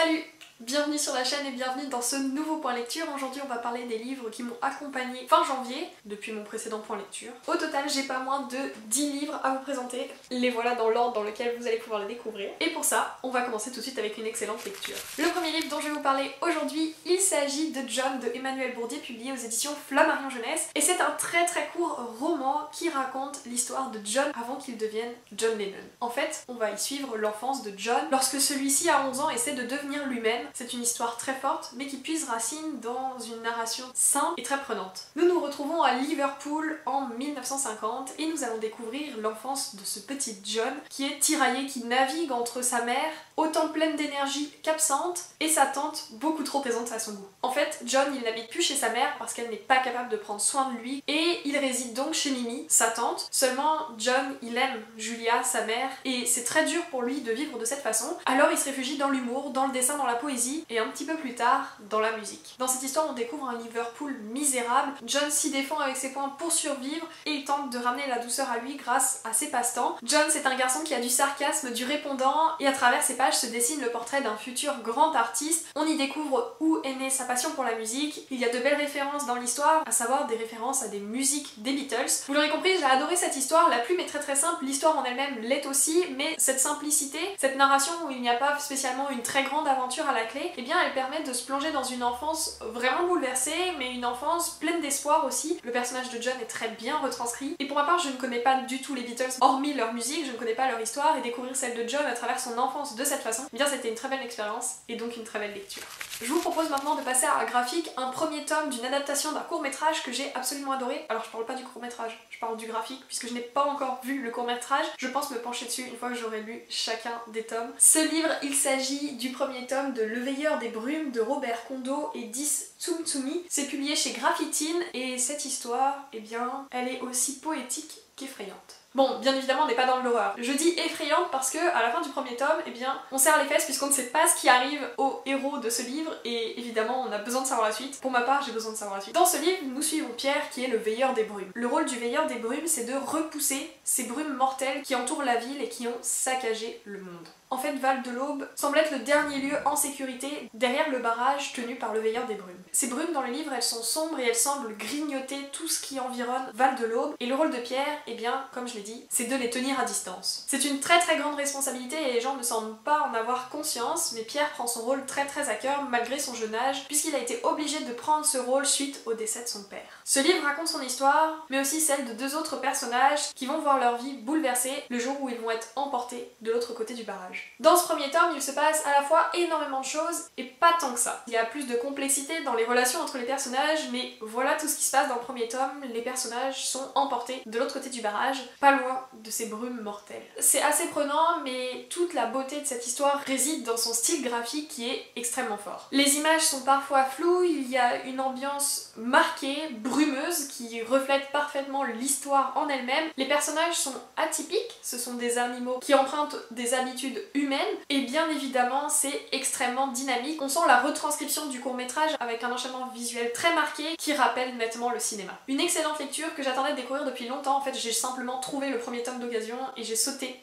Salut! Bienvenue sur la chaîne et bienvenue dans ce nouveau point lecture. Aujourd'hui on va parler des livres qui m'ont accompagnée fin janvier, depuis mon précédent point lecture. Au total j'ai pas moins de 10 livres à vous présenter. Les voilà dans l'ordre dans lequel vous allez pouvoir les découvrir. Et pour ça, on va commencer tout de suite avec une excellente lecture. Le premier livre dont je vais vous parler aujourd'hui, il s'agit de John de Emmanuel Bourdier, publié aux éditions Flammarion Jeunesse. Et c'est un très court roman qui raconte l'histoire de John avant qu'il devienne John Lennon. En fait, on va y suivre l'enfance de John lorsque celui-ci à 11 ans essaie de devenir lui-même. C'est une histoire très forte, mais qui puise racine dans une narration simple et très prenante. Nous nous retrouvons à Liverpool en 1950 et nous allons découvrir l'enfance de ce petit John qui est tiraillé, qui navigue entre sa mère, autant pleine d'énergie qu'absente, et sa tante beaucoup trop présente à son goût. En fait, John il n'habite plus chez sa mère parce qu'elle n'est pas capable de prendre soin de lui et il réside donc chez Mimi, sa tante. Seulement, John il aime Julia, sa mère, et c'est très dur pour lui de vivre de cette façon. Alors il se réfugie dans l'humour, dans le dessin, dans la poésie et un petit peu plus tard dans la musique. Dans cette histoire on découvre un Liverpool misérable. John s'y défend avec ses poings pour survivre et il tente de ramener la douceur à lui grâce à ses passe-temps. John c'est un garçon qui a du sarcasme, du répondant, et à travers ses pages se dessine le portrait d'un futur grand artiste. On y découvre où est née sa passion pour la musique. Il y a de belles références dans l'histoire, à savoir des références à des musiques des Beatles. Vous l'aurez compris, j'ai adoré cette histoire. La plume est très simple, l'histoire en elle-même l'est aussi, mais cette simplicité, cette narration où il n'y a pas spécialement une très grande aventure à la clé, eh bien elle permet de se plonger dans une enfance vraiment bouleversée, mais une enfance pleine d'espoir aussi. Le personnage de John est très bien retranscrit, et pour ma part je ne connais pas du tout les Beatles, hormis leur musique, je ne connais pas leur histoire, et découvrir celle de John à travers son enfance de cette façon, eh bien c'était une très belle expérience, et donc une très belle lecture. Je vous propose maintenant de passer à graphique, un premier tome d'une adaptation d'un court-métrage que j'ai absolument adoré. Alors je parle pas du court-métrage, je parle du graphique, puisque je n'ai pas encore vu le court-métrage. Je pense me pencher dessus une fois que j'aurai lu chacun des tomes. Ce livre, il s'agit du premier tome de Le Veilleur des Brumes de Robert Kondo et Dis Tsumtsumi. C'est publié chez Graphitine, et cette histoire, eh bien, elle est aussi poétique qu'effrayante. Bon, bien évidemment, on n'est pas dans l'horreur. Je dis effrayante parce que à la fin du premier tome, eh bien, on serre les fesses puisqu'on ne sait pas ce qui arrive au héros de ce livre, et évidemment, on a besoin de savoir la suite. Pour ma part, j'ai besoin de savoir la suite. Dans ce livre, nous suivons Pierre, qui est le veilleur des brumes. Le rôle du veilleur des brumes, c'est de repousser ces brumes mortelles qui entourent la ville et qui ont saccagé le monde. En fait, Val de l'Aube semble être le dernier lieu en sécurité derrière le barrage tenu par le veilleur des brumes. Ces brumes dans le livre, elles sont sombres et elles semblent grignoter tout ce qui environne Val de l'Aube, et le rôle de Pierre, eh bien, comme je l'ai dit, c'est de les tenir à distance. C'est une très grande responsabilité et les gens ne semblent pas en avoir conscience, mais Pierre prend son rôle très à cœur malgré son jeune âge, puisqu'il a été obligé de prendre ce rôle suite au décès de son père. Ce livre raconte son histoire, mais aussi celle de deux autres personnages qui vont voir leur vie bouleversée le jour où ils vont être emportés de l'autre côté du barrage. Dans ce premier tome, il se passe à la fois énormément de choses et pas tant que ça. Il y a plus de complexité dans les relations entre les personnages, mais voilà tout ce qui se passe dans le premier tome. Les personnages sont emportés de l'autre côté du barrage, pas loin de ces brumes mortelles. C'est assez prenant, mais toute la beauté de cette histoire réside dans son style graphique qui est extrêmement fort. Les images sont parfois floues, il y a une ambiance marquée, brumeuse, qui reflète parfaitement l'histoire en elle-même. Les personnages sont atypiques, ce sont des animaux qui empruntent des habitudes humaines, et bien évidemment c'est extrêmement dynamique. On sent la retranscription du court-métrage avec un enchaînement visuel très marqué qui rappelle nettement le cinéma. Une excellente lecture que j'attendais de découvrir depuis longtemps. En fait, j'ai simplement trouvé le premier tome d'occasion et j'ai sauté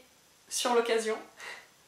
sur l'occasion.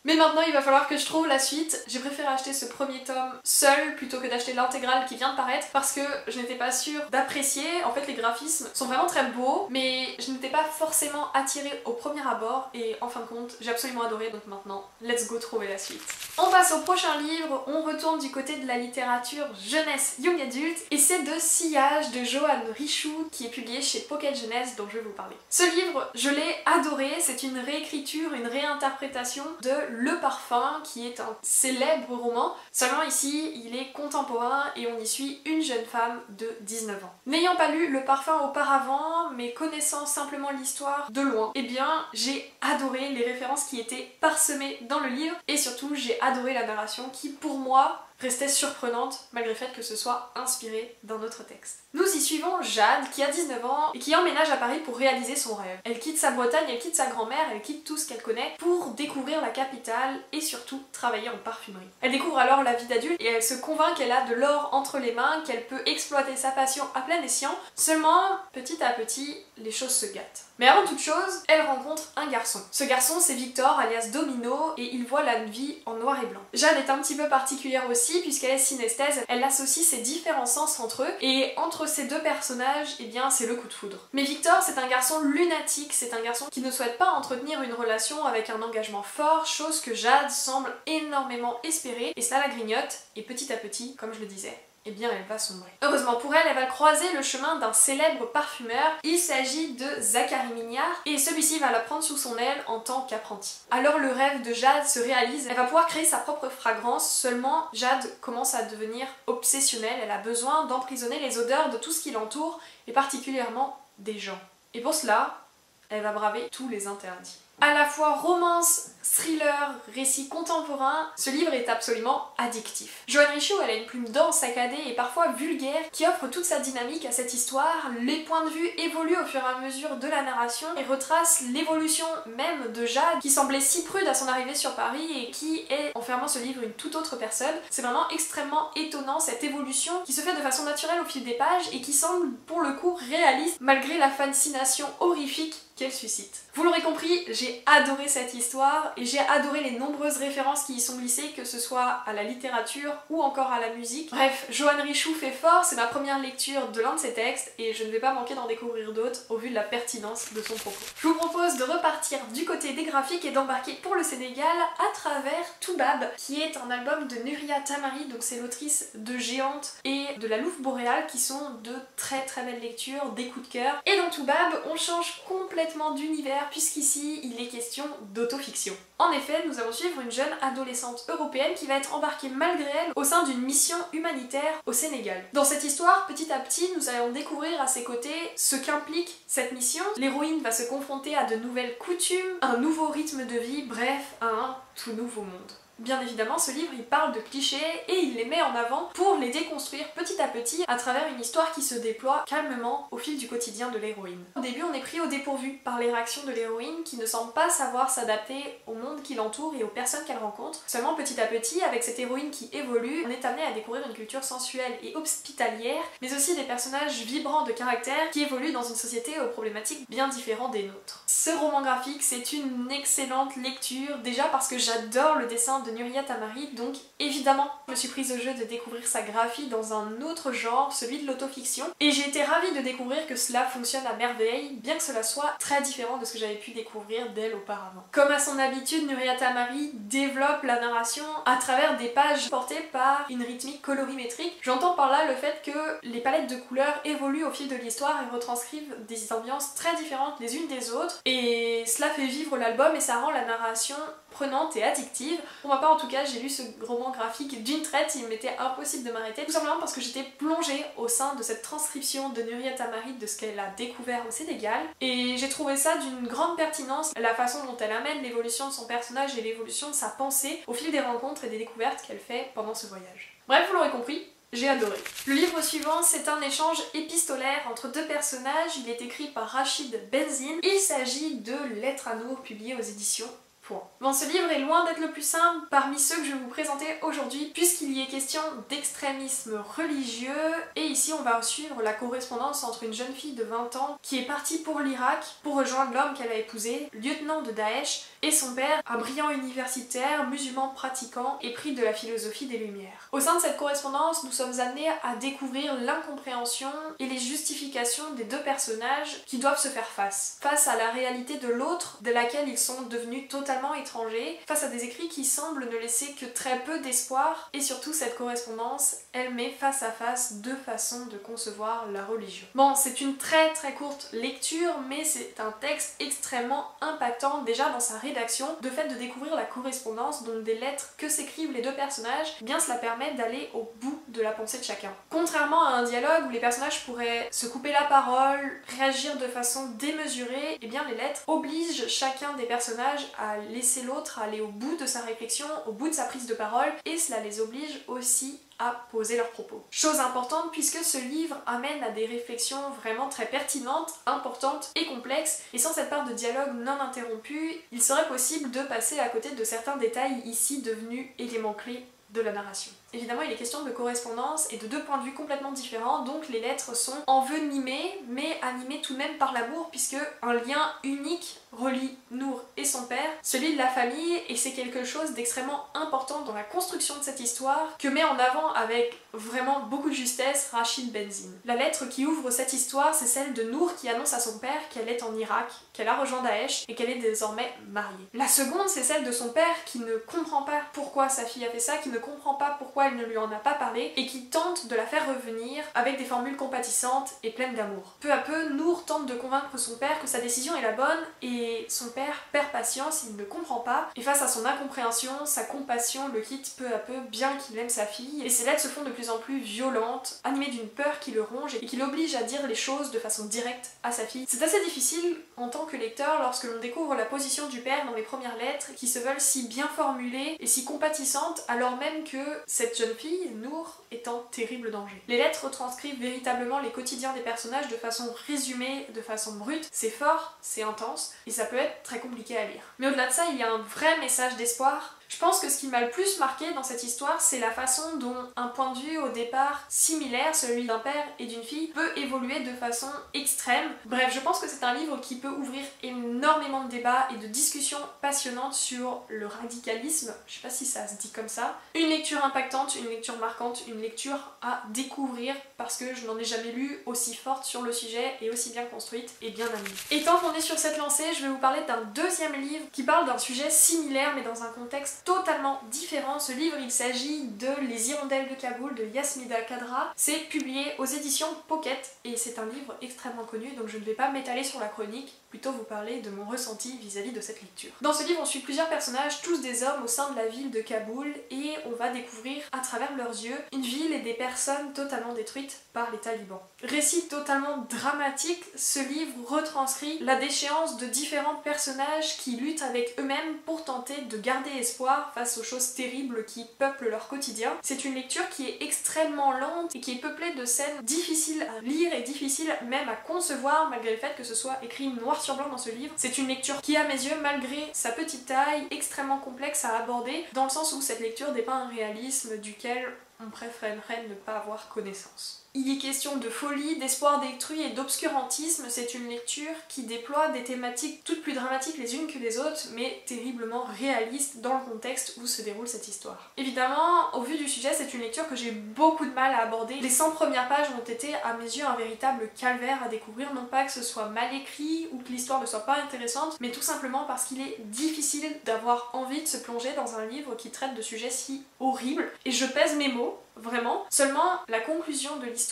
Mais maintenant il va falloir que je trouve la suite. J'ai préféré acheter ce premier tome seul plutôt que d'acheter l'intégrale qui vient de paraître parce que je n'étais pas sûre d'apprécier. En fait les graphismes sont vraiment très beaux, mais je n'étais pas forcément attirée au premier abord, et en fin de compte j'ai absolument adoré, donc maintenant let's go trouver la suite. On passe au prochain livre, on retourne du côté de la littérature jeunesse young adulte, et c'est de Sillage de Joanne Richoud qui est publié chez Pocket Jeunesse dont je vais vous parler. Ce livre, je l'ai adoré, c'est une réécriture, une réinterprétation de Le Parfum, qui est un célèbre roman, seulement ici il est contemporain et on y suit une jeune femme de 19 ans. N'ayant pas lu Le Parfum auparavant, mais connaissant simplement l'histoire de loin, eh bien j'ai adoré les références qui étaient parsemées dans le livre, et surtout j'ai adoré la narration qui pour moi restait surprenante malgré le fait que ce soit inspiré d'un autre texte. Nous y suivons Jade qui a 19 ans et qui emménage à Paris pour réaliser son rêve. Elle quitte sa Bretagne, elle quitte sa grand-mère, elle quitte tout ce qu'elle connaît pour découvrir la capitale métal et surtout travailler en parfumerie. Elle découvre alors la vie d'adulte et elle se convainc qu'elle a de l'or entre les mains, qu'elle peut exploiter sa passion à plein escient, seulement petit à petit les choses se gâtent. Mais avant toute chose, elle rencontre un garçon. Ce garçon c'est Victor alias Domino et il voit la vie en noir et blanc. Jade est un petit peu particulière aussi puisqu'elle est synesthèse, elle associe ces différents sens entre eux et entre ces deux personnages, eh bien c'est le coup de foudre. Mais Victor c'est un garçon lunatique, c'est un garçon qui ne souhaite pas entretenir une relation avec un engagement fort, chose que Jade semble énormément espérer et cela la grignote et petit à petit, comme je le disais, eh bien elle va sombrer. Heureusement pour elle, elle va croiser le chemin d'un célèbre parfumeur. Il s'agit de Zachary Mignard et celui-ci va la prendre sous son aile en tant qu'apprenti. Alors le rêve de Jade se réalise, elle va pouvoir créer sa propre fragrance, seulement Jade commence à devenir obsessionnelle, elle a besoin d'emprisonner les odeurs de tout ce qui l'entoure et particulièrement des gens. Et pour cela, elle va braver tous les interdits. À la fois romance, thriller, récit contemporain, ce livre est absolument addictif. Joanne Richoux, elle a une plume dense, saccadée et parfois vulgaire qui offre toute sa dynamique à cette histoire. Les points de vue évoluent au fur et à mesure de la narration et retracent l'évolution même de Jade qui semblait si prude à son arrivée sur Paris et qui est, en fermant ce livre, une toute autre personne. C'est vraiment extrêmement étonnant cette évolution qui se fait de façon naturelle au fil des pages et qui semble pour le coup réaliste malgré la fascination horrifique qu'elle suscite. Vous l'aurez compris, j'ai adoré cette histoire et j'ai adoré les nombreuses références qui y sont glissées, que ce soit à la littérature ou encore à la musique. Bref, Joanne Richoux fait fort, c'est ma première lecture de l'un de ses textes et je ne vais pas manquer d'en découvrir d'autres au vu de la pertinence de son propos. Je vous propose de repartir du côté des graphiques et d'embarquer pour le Sénégal à travers Toubab, qui est un album de Nuria Tamari, donc c'est l'autrice de Géante et de La Louve Boréale, qui sont de très belles lectures, des coups de cœur. Et dans Toubab, on change complètement d'univers puisqu'ici il est question d'autofiction. En effet, nous allons suivre une jeune adolescente européenne qui va être embarquée malgré elle au sein d'une mission humanitaire au Sénégal. Dans cette histoire, petit à petit, nous allons découvrir à ses côtés ce qu'implique cette mission. L'héroïne va se confronter à de nouvelles coutumes, un nouveau rythme de vie, bref, à un tout nouveau monde. Bien évidemment, ce livre il parle de clichés et il les met en avant pour les déconstruire petit à petit à travers une histoire qui se déploie calmement au fil du quotidien de l'héroïne. Au début, on est pris au dépourvu par les réactions de l'héroïne qui ne semble pas savoir s'adapter au monde qui l'entoure et aux personnes qu'elle rencontre. Seulement petit à petit, avec cette héroïne qui évolue, on est amené à découvrir une culture sensuelle et hospitalière, mais aussi des personnages vibrants de caractère qui évoluent dans une société aux problématiques bien différentes des nôtres. Ce roman graphique, c'est une excellente lecture, déjà parce que j'adore le dessin de Nuria Tamari, donc évidemment je me suis prise au jeu de découvrir sa graphie dans un autre genre, celui de l'autofiction, et j'ai été ravie de découvrir que cela fonctionne à merveille, bien que cela soit très différent de ce que j'avais pu découvrir d'elle auparavant. Comme à son habitude, Nuria Tamari développe la narration à travers des pages portées par une rythmique colorimétrique. J'entends par là le fait que les palettes de couleurs évoluent au fil de l'histoire et retranscrivent des ambiances très différentes les unes des autres, et cela fait vivre l'album et ça rend la narration prenante et addictive. Pour ma part en tout cas, j'ai lu ce roman graphique d'une traite, il m'était impossible de m'arrêter, tout simplement parce que j'étais plongée au sein de cette transcription de Nuria Tamari de ce qu'elle a découvert au Sénégal, et j'ai trouvé ça d'une grande pertinence, la façon dont elle amène l'évolution de son personnage et l'évolution de sa pensée au fil des rencontres et des découvertes qu'elle fait pendant ce voyage. Bref, vous l'aurez compris, j'ai adoré. Le livre suivant, c'est un échange épistolaire entre deux personnages, il est écrit par Rachid Benzine, il s'agit de Lettres à Nour, publié aux éditions Point. Bon, ce livre est loin d'être le plus simple parmi ceux que je vais vous présenter aujourd'hui, puisqu'il y est question d'extrémisme religieux, et ici on va suivre la correspondance entre une jeune fille de 20 ans qui est partie pour l'Irak pour rejoindre l'homme qu'elle a épousé, lieutenant de Daesh, et son père, un brillant universitaire, musulman pratiquant, épris de la philosophie des Lumières. Au sein de cette correspondance, nous sommes amenés à découvrir l'incompréhension et les justifications des deux personnages qui doivent se faire face à la réalité de l'autre, de laquelle ils sont devenus totalement étrangers, face à des écrits qui semblent ne laisser que très peu d'espoir, et surtout cette correspondance, elle met face à face deux façons de concevoir la religion. Bon, c'est une très courte lecture, mais c'est un texte extrêmement impactant déjà dans sa rédaction. De fait de découvrir la correspondance, donc des lettres que s'écrivent les deux personnages, eh bien cela permet d'aller au bout de la pensée de chacun. Contrairement à un dialogue où les personnages pourraient se couper la parole, réagir de façon démesurée, eh bien les lettres obligent chacun des personnages à laisser l'autre aller au bout de sa réflexion, au bout de sa prise de parole, et cela les oblige aussi à poser leurs propos. Chose importante puisque ce livre amène à des réflexions vraiment très pertinentes, importantes et complexes, et sans cette part de dialogue non interrompu, il serait possible de passer à côté de certains détails ici devenus éléments clés de la narration. Évidemment, il est question de correspondance et de deux points de vue complètement différents, donc les lettres sont envenimées, mais animées tout de même par l'amour, puisque un lien unique relie Nour et son père, celui de la famille, et c'est quelque chose d'extrêmement important dans la construction de cette histoire, que met en avant avec vraiment beaucoup de justesse Rachid Benzine. La lettre qui ouvre cette histoire, c'est celle de Nour qui annonce à son père qu'elle est en Irak, qu'elle a rejoint Daesh et qu'elle est désormais mariée. La seconde, c'est celle de son père qui ne comprend pas pourquoi sa fille a fait ça, qui ne comprend pas pourquoi elle ne lui en a pas parlé et qui tente de la faire revenir avec des formules compatissantes et pleines d'amour. Peu à peu, Nour tente de convaincre son père que sa décision est la bonne et son père perd patience, il ne comprend pas et face à son incompréhension, sa compassion le quitte peu à peu bien qu'il aime sa fille et ses lettres se font de plus en plus violentes, animées d'une peur qui le ronge et qui l'oblige à dire les choses de façon directe à sa fille. C'est assez difficile en tant que lecteur lorsque l'on découvre la position du père dans les premières lettres qui se veulent si bien formulées et si compatissantes alors même que cette jeune fille, Nour, est en terrible danger. Les lettres retranscrivent véritablement les quotidiens des personnages de façon résumée, de façon brute. C'est fort, c'est intense, et ça peut être très compliqué à lire. Mais au-delà de ça, il y a un vrai message d'espoir. Je pense que ce qui m'a le plus marqué dans cette histoire, c'est la façon dont un point de vue au départ similaire, celui d'un père et d'une fille, peut évoluer de façon extrême. Bref, je pense que c'est un livre qui peut ouvrir énormément de débats et de discussions passionnantes sur le radicalisme, je sais pas si ça se dit comme ça. Une lecture impactante, une lecture marquante, une lecture à découvrir parce que je n'en ai jamais lu aussi forte sur le sujet et aussi bien construite et bien amenée. Et tant qu'on est sur cette lancée, je vais vous parler d'un deuxième livre qui parle d'un sujet similaire mais dans un contexte totalement différent. Ce livre, il s'agit de Les Hirondelles de Kaboul de Yasmina Khadra. C'est publié aux éditions Pocket et c'est un livre extrêmement connu, donc je ne vais pas m'étaler sur la chronique, plutôt vous parler de mon ressenti vis-à-vis de cette lecture. Dans ce livre, on suit plusieurs personnages, tous des hommes au sein de la ville de Kaboul, et on va découvrir à travers leurs yeux une ville et des personnes totalement détruites par les talibans. Récit totalement dramatique, ce livre retranscrit la déchéance de différents personnages qui luttent avec eux-mêmes pour tenter de garder espoir face aux choses terribles qui peuplent leur quotidien. C'est une lecture qui est extrêmement lente et qui est peuplée de scènes difficiles à lire et difficiles même à concevoir malgré le fait que ce soit écrit noir sur blanc dans ce livre. C'est une lecture qui, à mes yeux, malgré sa petite taille, extrêmement complexe à aborder, dans le sens où cette lecture dépeint un réalisme duquel on préférerait ne pas avoir connaissance. Il est question de folie, d'espoir détruit et d'obscurantisme. C'est une lecture qui déploie des thématiques toutes plus dramatiques les unes que les autres, mais terriblement réalistes dans le contexte où se déroule cette histoire. Évidemment, au vu du sujet, c'est une lecture que j'ai beaucoup de mal à aborder. Les 100 premières pages ont été à mes yeux un véritable calvaire à découvrir, non pas que ce soit mal écrit ou que l'histoire ne soit pas intéressante, mais tout simplement parce qu'il est difficile d'avoir envie de se plonger dans un livre qui traite de sujets si horribles. Et je pèse mes mots, vraiment. Seulement, la conclusion de l'histoire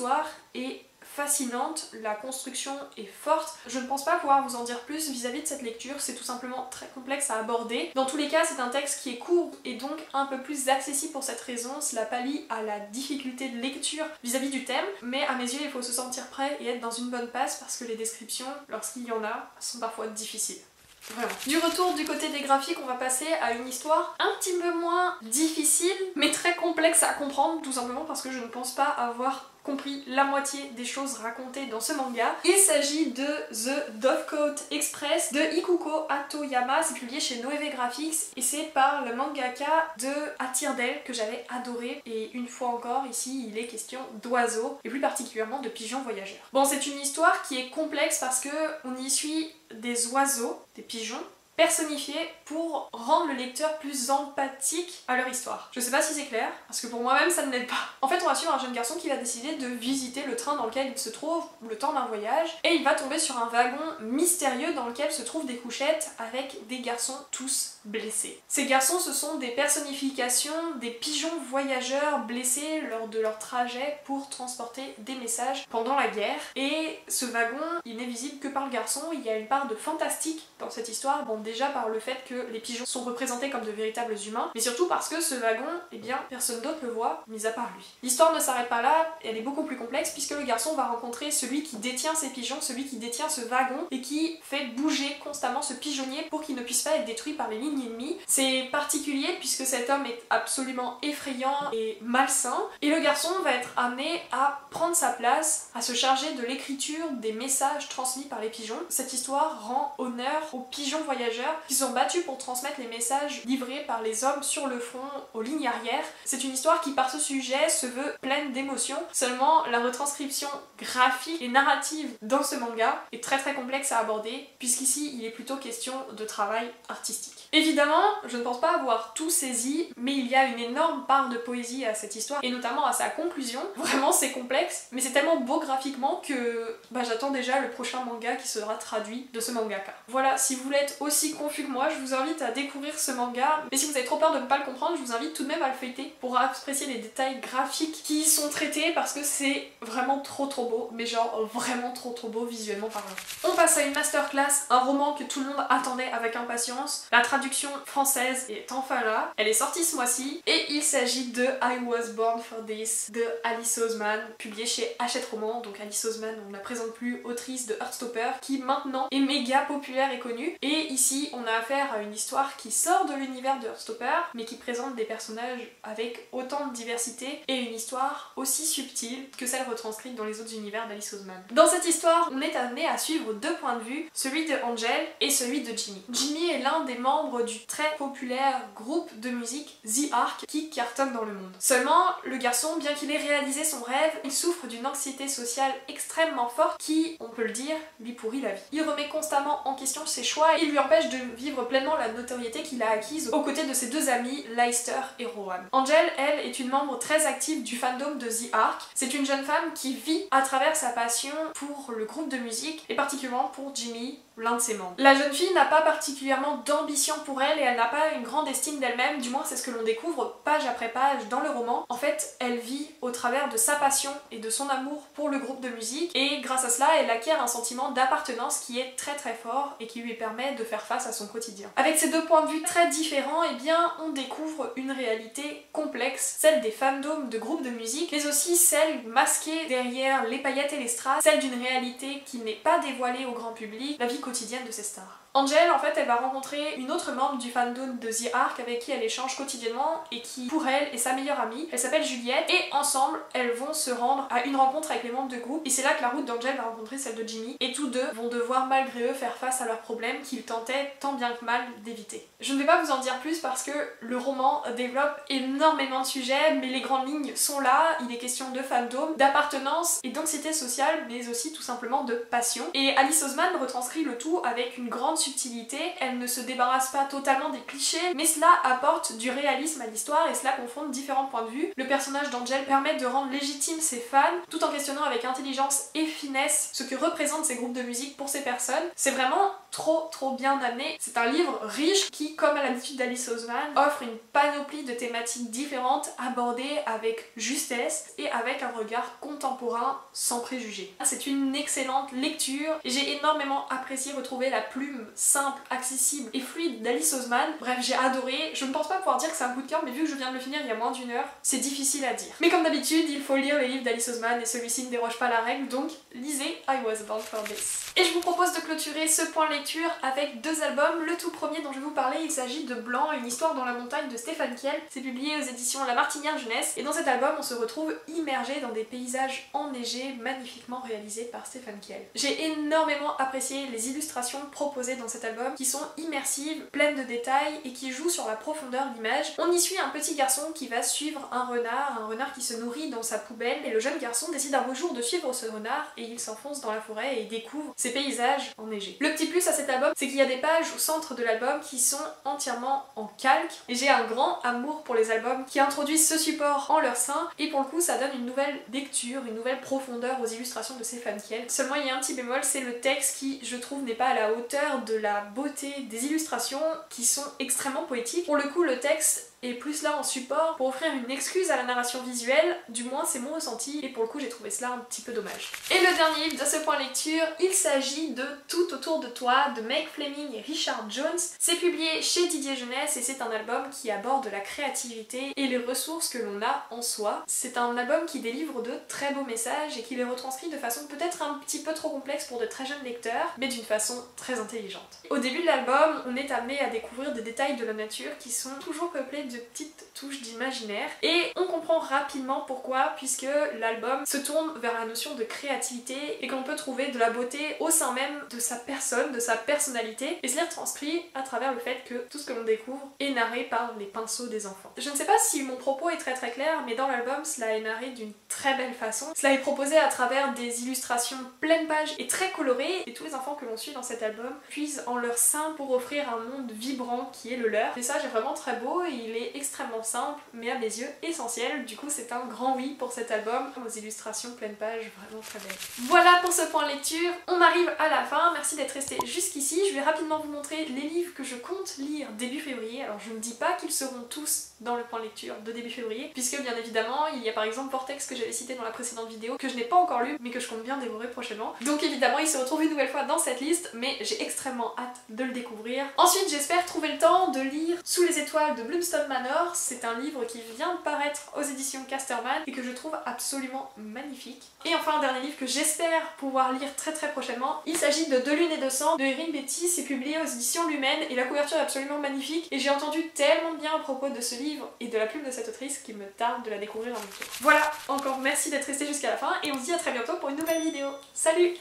est fascinante, la construction est forte. Je ne pense pas pouvoir vous en dire plus vis-à-vis de cette lecture, c'est tout simplement très complexe à aborder. Dans tous les cas, c'est un texte qui est court et donc un peu plus accessible pour cette raison. Cela pallie à la difficulté de lecture vis-à-vis du thème, mais à mes yeux, il faut se sentir prêt et être dans une bonne passe parce que les descriptions, lorsqu'il y en a, sont parfois difficiles. Vraiment. Du retour du côté des graphiques, on va passer à une histoire un petit peu moins difficile, mais très complexe à comprendre, tout simplement parce que je ne pense pas avoir compris la moitié des choses racontées dans ce manga. Il s'agit de The Dovecoat Express de Ikuko Hatoyama, c'est publié chez Noévé Graphics et c'est par le mangaka de Atirdel que j'avais adoré, et une fois encore ici il est question d'oiseaux et plus particulièrement de pigeons voyageurs. Bon, c'est une histoire qui est complexe parce que on y suit des oiseaux, des pigeons personnifiés pour rendre le lecteur plus empathique à leur histoire. Je sais pas si c'est clair, parce que pour moi-même ça ne l'est pas. En fait, on va suivre un jeune garçon qui va décider de visiter le train dans lequel il se trouve le temps d'un voyage, et il va tomber sur un wagon mystérieux dans lequel se trouvent des couchettes avec des garçons tous blessés. Ces garçons, ce sont des personnifications des pigeons voyageurs blessés lors de leur trajet pour transporter des messages pendant la guerre, et ce wagon, il n'est visible que par le garçon. Il y a une part de fantastique dans cette histoire. Bon, déjà par le fait que les pigeons sont représentés comme de véritables humains, mais surtout parce que ce wagon, eh bien, personne d'autre le voit, mis à part lui. L'histoire ne s'arrête pas là, elle est beaucoup plus complexe puisque le garçon va rencontrer celui qui détient ces pigeons, celui qui détient ce wagon et qui fait bouger constamment ce pigeonnier pour qu'il ne puisse pas être détruit par les lignes ennemies. C'est particulier puisque cet homme est absolument effrayant et malsain, et le garçon va être amené à prendre sa place, à se charger de l'écriture des messages transmis par les pigeons. Cette histoire rend honneur aux pigeons voyageurs qui sont battus pour transmettre les messages livrés par les hommes sur le front aux lignes arrière. C'est une histoire qui par ce sujet se veut pleine d'émotions, seulement la retranscription graphique et narrative dans ce manga est très complexe à aborder puisqu'ici il est plutôt question de travail artistique. Évidemment, je ne pense pas avoir tout saisi, mais il y a une énorme part de poésie à cette histoire et notamment à sa conclusion. Vraiment c'est complexe, mais c'est tellement beau graphiquement que j'attends déjà le prochain manga qui sera traduit de ce mangaka. Voilà, si vous voulez être aussi confus que moi, je vous invite à découvrir ce manga, mais si vous avez trop peur de ne pas le comprendre, je vous invite tout de même à le feuilleter pour apprécier les détails graphiques qui y sont traités parce que c'est vraiment trop beau, mais genre vraiment trop beau visuellement parlant. On passe à une masterclass, un roman que tout le monde attendait avec impatience. La traduction française est enfin là, elle est sortie ce mois-ci et il s'agit de I Was Born for This de Alice Oseman, publié chez Hachette Roman. Donc Alice Oseman, on ne la présente plus, autrice de Heartstopper, qui maintenant est méga populaire et connue. Et ici, on a affaire à une histoire qui sort de l'univers de Heartstopper, mais qui présente des personnages avec autant de diversité et une histoire aussi subtile que celle retranscrite dans les autres univers d'Alice Oseman. Dans cette histoire, on est amené à suivre deux points de vue, celui de Angel et celui de Jimmy. Jimmy est l'un des membres du très populaire groupe de musique The Ark qui cartonne dans le monde. Seulement, le garçon, bien qu'il ait réalisé son rêve, il souffre d'une anxiété sociale extrêmement forte qui, on peut le dire, lui pourrit la vie. Il remet constamment en question ses choix et il lui empêche de vivre pleinement la notoriété qu'il a acquise aux côtés de ses deux amis, Leicester et Rowan. Angel, elle, est une membre très active du fandom de The Ark. C'est une jeune femme qui vit à travers sa passion pour le groupe de musique et particulièrement pour Jimmy, l'un de ses membres. La jeune fille n'a pas particulièrement d'ambition pour elle et elle n'a pas une grande estime d'elle-même, du moins c'est ce que l'on découvre page après page dans le roman. En fait, elle vit au travers de sa passion et de son amour pour le groupe de musique et grâce à cela, elle acquiert un sentiment d'appartenance qui est très fort et qui lui permet de faire face à son quotidien. Avec ces deux points de vue très différents, eh bien, on découvre une réalité complexe, celle des fandoms de groupes de musique, mais aussi celle masquée derrière les paillettes et les strass, celle d'une réalité qui n'est pas dévoilée au grand public, la vie quotidienne de ces stars. Angel, en fait, elle va rencontrer une autre membre du fandom de The Ark avec qui elle échange quotidiennement et qui, pour elle, est sa meilleure amie. Elle s'appelle Juliette et ensemble, elles vont se rendre à une rencontre avec les membres de groupe et c'est là que la route d'Angel va rencontrer celle de Jimmy et tous deux vont devoir malgré eux faire face à leurs problèmes qu'ils tentaient tant bien que mal d'éviter. Je ne vais pas vous en dire plus parce que le roman développe énormément de sujets, mais les grandes lignes sont là. Il est question de fandom, d'appartenance et d'anxiété sociale, mais aussi tout simplement de passion. Et Alice Oseman retranscrit le tout avec une grande subtilité, elle ne se débarrasse pas totalement des clichés, mais cela apporte du réalisme à l'histoire et cela confronte différents points de vue. Le personnage d'Angel permet de rendre légitime ses fans, tout en questionnant avec intelligence et finesse ce que représentent ces groupes de musique pour ces personnes. C'est vraiment trop bien amené. C'est un livre riche qui, comme à l'habitude d'Alice Oseman, offre une panoplie de thématiques différentes abordées avec justesse et avec un regard contemporain sans préjugés. C'est une excellente lecture et j'ai énormément apprécié retrouver la plume simple, accessible et fluide d'Alice Oseman. Bref, j'ai adoré. Je ne pense pas pouvoir dire que c'est un coup de cœur, mais vu que je viens de le finir il y a moins d'une heure, c'est difficile à dire. Mais comme d'habitude, il faut lire les livres d'Alice Oseman et celui-ci ne déroge pas à la règle, donc lisez I Was Born for This. Et je vous propose de clôturer ce point lecture avec deux albums. Le tout premier dont je vais vous parler, il s'agit de Blanc, une histoire dans la montagne de Stéphane Kiel. C'est publié aux éditions La Martinière Jeunesse et dans cet album, on se retrouve immergé dans des paysages enneigés magnifiquement réalisés par Stéphane Kiel. J'ai énormément apprécié les illustrations proposées dans cet album qui sont immersives, pleines de détails et qui jouent sur la profondeur de l'image. On y suit un petit garçon qui va suivre un renard qui se nourrit dans sa poubelle et le jeune garçon décide un beau jour de suivre ce renard et il s'enfonce dans la forêt et découvre ces paysages enneigés. Le petit plus à cet album, c'est qu'il y a des pages au centre de l'album qui sont entièrement en calque et j'ai un grand amour pour les albums qui introduisent ce support en leur sein et pour le coup ça donne une nouvelle lecture, une nouvelle profondeur aux illustrations de Stéphane Kiel. Seulement il y a un petit bémol, c'est le texte qui je trouve n'est pas à la hauteur de la beauté des illustrations qui sont extrêmement poétiques. Pour le coup le texte est plus là en support pour offrir une excuse à la narration visuelle, du moins c'est mon ressenti, et pour le coup j'ai trouvé cela un petit peu dommage. Et le dernier livre de ce point lecture, il s'agit de Tout autour de toi de Meg Fleming et Richard Jones. C'est publié chez Didier Jeunesse et c'est un album qui aborde la créativité et les ressources que l'on a en soi. C'est un album qui délivre de très beaux messages et qui les retranscrit de façon peut-être un petit peu trop complexe pour de très jeunes lecteurs, mais d'une façon très intelligente. Au début de l'album, on est amené à découvrir des détails de la nature qui sont toujours peuplés de petites touches d'imaginaire et on comprend rapidement pourquoi, puisque l'album se tourne vers la notion de créativité et qu'on peut trouver de la beauté au sein même de sa personne, de sa personnalité, et cela retranscrit à travers le fait que tout ce que l'on découvre est narré par les pinceaux des enfants. Je ne sais pas si mon propos est très clair, mais dans l'album cela est narré d'une très belle façon. Cela est proposé à travers des illustrations pleines pages et très colorées, et tous les enfants que l'on suit dans cet album puisent en leur sein pour offrir un monde vibrant qui est le leur. Le message est vraiment très beau et il est extrêmement simple, mais à mes yeux essentiel. Du coup c'est un grand oui pour cet album, aux illustrations pleines pages vraiment très belles. Voilà pour ce point lecture, on arrive à la fin, merci d'être resté jusqu'ici. Je vais rapidement vous montrer les livres que je compte lire début février. Alors je ne dis pas qu'ils seront tous dans le point lecture de début février, puisque bien évidemment il y a par exemple Vortex que j'avais cité dans la précédente vidéo, que je n'ai pas encore lu mais que je compte bien dévorer prochainement. Donc évidemment il se retrouve une nouvelle fois dans cette liste, mais j'ai extrêmement hâte de le découvrir. Ensuite j'espère trouver le temps de lire Sous les étoiles de Bloomstone Manor. C'est un livre qui vient de paraître aux éditions Casterman et que je trouve absolument magnifique. Et enfin un dernier livre que j'espère pouvoir lire très prochainement, il s'agit de Deux lunes et 200 de Erin Betty. C'est publié aux éditions Lumen et la couverture est absolument magnifique et j'ai entendu tellement bien à propos de ce livre et de la plume de cette autrice qu'il me tarde de la découvrir un petit peu. Voilà, encore merci d'être resté jusqu'à la fin et on se dit à très bientôt pour une nouvelle vidéo. Salut!